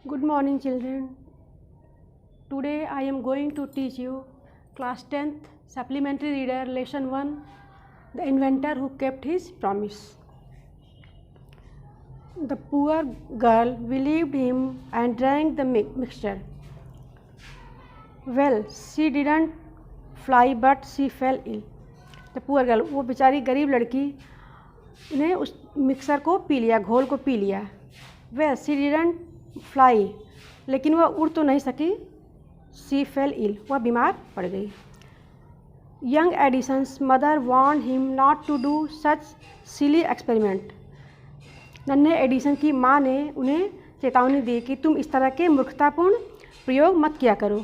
Good morning, children. Today I am going to teach you class 10th supplementary reader lesson 1, The Inventor Who Kept His Promise. The poor girl believed him and drank the mixture. Well, she didn't fly but she fell ill. The poor girl, वो बेचारी गरीब लड़की ने उस mixer को P लिया, घोल को पी लिया. Well, she didn't fly, लेकिन वह उड़ तो नहीं सकी. She fell ill, वह बीमार पड़ गई. Young Edison's mother warned him not to do such silly experiment. नन्हे एडिसन की माँ ने उन्हें चेतावनी दी कि तुम इस तरह के मूर्खतापूर्ण प्रयोग मत किया करो.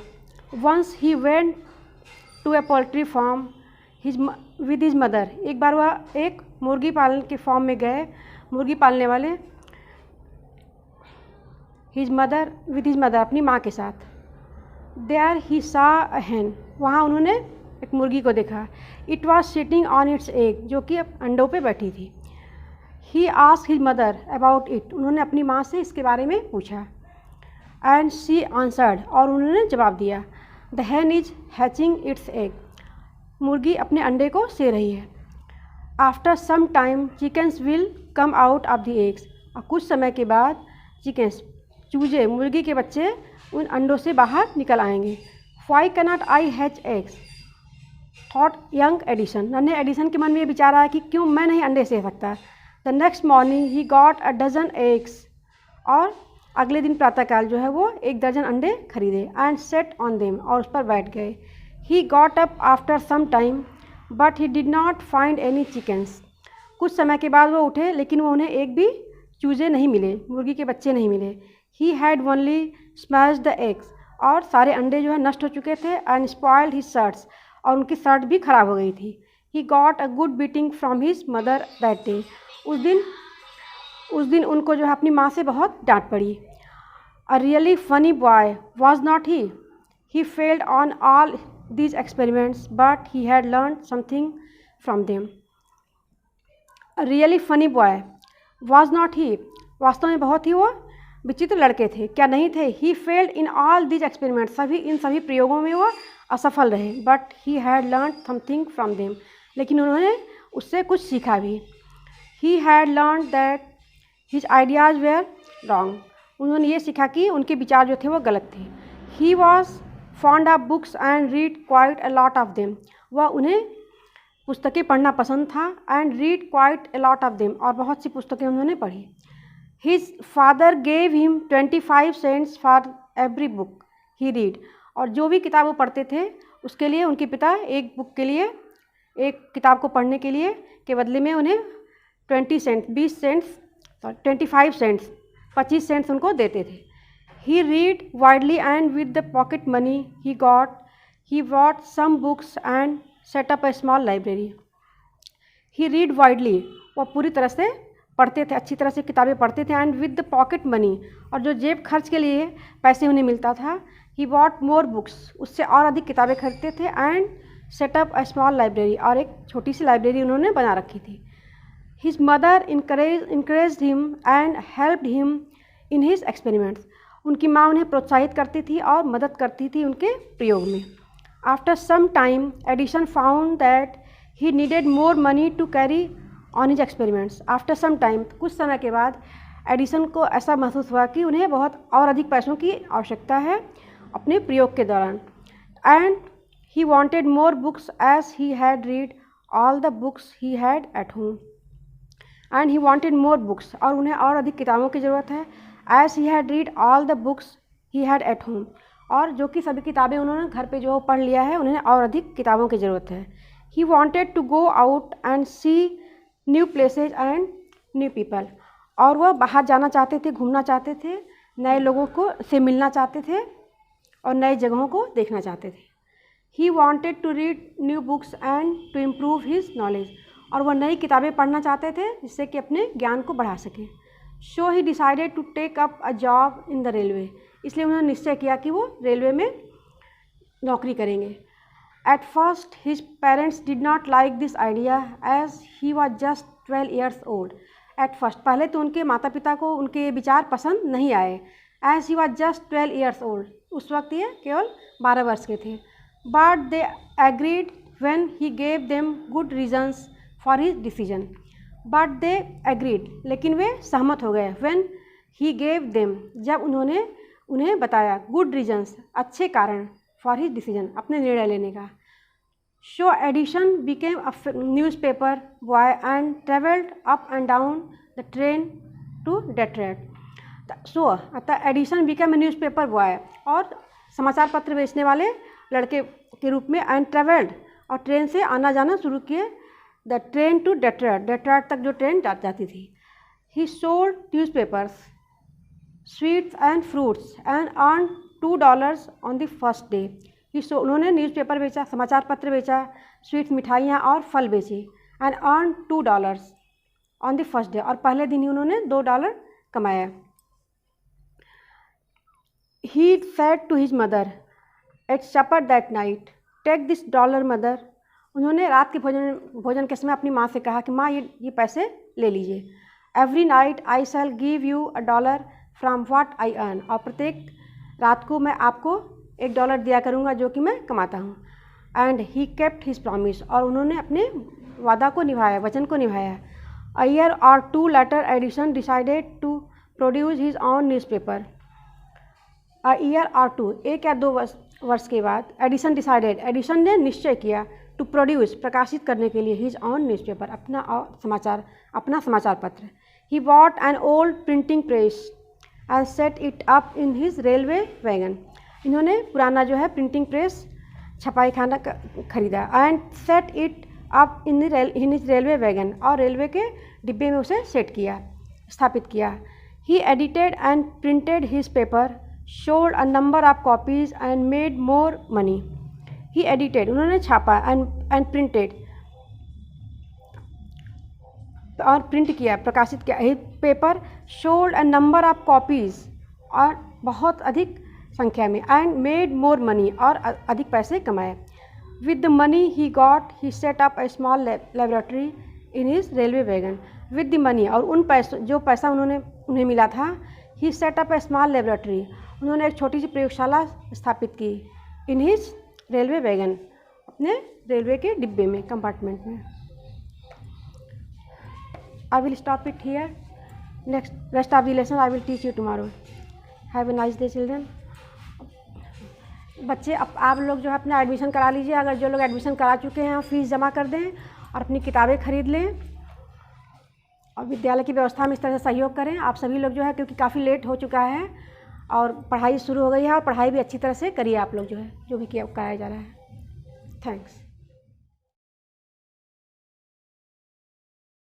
Once he went to a poultry farm with his mother. एक बार वह एक मुर्गी पालन के फॉर्म में गए, मुर्गी पालने वाले. His mother with his mother, अपनी माँ के साथ. There he saw a hen. वहाँ उन्होंने एक मुर्गी को देखा. It was sitting on its egg, जो कि अंडों पे बैठी थी. He asked his mother about it. उन्होंने अपनी माँ से इसके बारे में पूछा. And she answered, और उन्होंने जवाब दिया. The hen is hatching its egg. मुर्गी अपने अंडे को से रही है. After some time, chickens will come out of the eggs. और कुछ समय के बाद chickens, चूजे, मुर्गी के बच्चे उन अंडों से बाहर निकल आएंगे. Why cannot I hatch eggs? Thought young Edison. नन्हे एडिसन के मन में ये विचार आया कि क्यों मैं नहीं अंडे से सकता. The next morning he got a dozen eggs. और अगले दिन प्रातःकाल जो है वो 1 दर्जन अंडे खरीदे. And sat on them, और उस पर बैठ गए. He got up after some time, but he did not find any chickens. कुछ समय के बाद वो उठे, लेकिन वो उन्हें एक भी चूजे नहीं मिले, मुर्गी के बच्चे नहीं मिले. He had only smashed the eggs. और सारे अंडे जो है नष्ट हो चुके थे. And spoiled his shirts. और उनकी शर्ट भी खराब हो गई थी. He got a good beating from his mother that day. उस दिन उनको जो है अपनी माँ से बहुत डांट पड़ी. A really funny boy, was not he? He failed on all these experiments, but he had learned something from them. A really funny boy, was not he? वास्तव में बहुत ही वो विचित्र लड़के थे, क्या नहीं थे? He failed in all these experiments. इन सभी प्रयोगों में वो असफल रहे. But he had learned something from them. लेकिन उन्होंने उससे कुछ सीखा भी. He had learned that his ideas were wrong. उन्होंने ये सीखा कि उनके विचार जो थे वो गलत थे. He was fond of books and read quite a lot of them. वह उन्हें पुस्तकें पढ़ना पसंद था. And read quite a lot of them. और बहुत सी पुस्तकें उन्होंने पढ़ी. His father gave him 25 cents for every book he read. और जो भी किताब वो पढ़ते थे उसके लिए उनके पिता एक बुक के लिए, एक किताब को पढ़ने के लिए के बदले में उन्हें 25 सेंट्स उनको देते थे. He read widely and with the pocket money he got, he bought some books and set up a small library. He read widely, वो पूरी तरह से पढ़ते थे, अच्छी तरह से किताबें पढ़ते थे. And with the pocket money, और जो जेब खर्च के लिए पैसे उन्हें मिलता था, he bought more books, उससे और अधिक किताबें खरीदते थे. And set up a small library, और एक छोटी सी लाइब्रेरी उन्होंने बना रखी थी. His mother encouraged him and helped him in his experiments. उनकी माँ उन्हें प्रोत्साहित करती थी और मदद करती थी उनके प्रयोग में. After some time, Edison found that he needed more money to carry on his experiments. After some time, कुछ समय के बाद एडिसन को ऐसा महसूस हुआ कि उन्हें बहुत और अधिक पैसों की आवश्यकता है अपने प्रयोग के दौरान. And he wanted more books as he had read all the books he had at home. And he wanted more books, और उन्हें और अधिक किताबों की ज़रूरत है. As he had read all the books he had at home. और जो कि सभी किताबें उन्होंने घर पे जो पढ़ लिया है, उन्हें और अधिक किताबों की ज़रूरत है. He wanted to go out and see new places and new people. और वह बाहर जाना चाहते थे, घूमना चाहते थे, नए लोगों को से मिलना चाहते थे और नई जगहों को देखना चाहते थे. He wanted to read new books and to improve his knowledge. और वह नई किताबें पढ़ना चाहते थे जिससे कि अपने ज्ञान को बढ़ा सकें. So he decided to take up a job in the railway. इसलिए उन्होंने निश्चय किया कि वो रेलवे में नौकरी करेंगे. At first his parents did not like this idea as he was just 12 years old. At first, पहले तो उनके माता पिता को उनके विचार पसंद नहीं आए. As he was just 12 years old। उस वक्त ये केवल 12 वर्ष के थे। But they agreed when he gave them good reasons for his decision. But they agreed, लेकिन वे सहमत हो गए। व्हेन ही गेव देम, जब उन्होंने उन्हें बताया गुड रीजन्स, अच्छे कारण, फॉर हिज डिसीजन, अपने निर्णय लेने का। So Edison became a newspaper boy and travelled up and down the train to Detroit. So अतः Edison became a newspaper boy, और समाचार पत्र बेचने वाले लड़के के रूप में, एंड ट्रेवल्ड, और ट्रेन से आना जाना शुरू किए, the train to Detroit, Detroit तक जो ट्रेन जाती थी। He sold newspapers, sweets and fruits and earn $2 on the first day. उन्होंने न्यूज़पेपर बेचा, समाचार पत्र बेचा, स्वीट्स मिठाइयाँ और फल बेचे, and earn $2 on the first day, और पहले दिन ही उन्होंने $2 कमाया। He said to his mother at supper that night, take this $, mother. उन्होंने रात के भोजन के समय अपनी माँ से कहा कि माँ, ये पैसे ले लीजिए। Every night I shell give you $1 from what I earn, और प्रत्येक रात को मैं आपको $1 दिया करूँगा जो कि मैं कमाता हूँ। And he kept his promise, और उन्होंने अपने वादा को निभाया, वचन को निभाया। अ ईयर और 2 later Edison decided to produce his own newspaper. A year और 2, 1 या 2 वर्ष के बाद, एडिशन डिसाइडेड, एडिशन ने निश्चय किया, टू प्रोड्यूस, प्रकाशित करने के लिए, हिज ऑन न्यूज़पेपर, अपना समाचार पत्र। He bought an old printing press and set it up in his railway wagon. इन्होंने पुराना जो है प्रिंटिंग प्रेस, छपाई खाना खरीदा, and set it up in his railway wagon, और रेलवे के डिब्बे में उसे सेट किया, स्थापित किया। He edited and printed his paper, sold a number of copies and made more money. He edited, उन्होंने छापा, एंड प्रिंटेड, और प्रिंट किया, प्रकाशित किया। He paper sold a number of copies, और बहुत अधिक संख्या में, एंड मेड मोर मनी, और अधिक पैसे कमाए। With the money he got, he set up a small laboratory in his railway wagon. With the money, और उन पैसों, जो पैसा उन्हें मिला था, he set up a small laboratory, उन्होंने एक छोटी सी प्रयोगशाला स्थापित की, इन हिज रेलवे वैगन, अपने रेलवे के डिब्बे में, कंपार्टमेंट में। I will stop it here. Rest of the lesson I will teach you tomorrow. Have a nice day, children. बच्चे, आप लोग जो है अपना एडमिशन करा लीजिए। अगर जो लोग एडमिशन करा चुके हैं फीस जमा कर दें और अपनी किताबें खरीद लें, और विद्यालय की व्यवस्था में इस तरह से सहयोग करें। आप सभी लोग जो है, क्योंकि काफ़ी लेट हो चुका है और पढ़ाई शुरू हो गई है, और पढ़ाई भी अच्छी तरह से करिए आप लोग, जो है जो भी कराया जा रहा है। थैंक्स।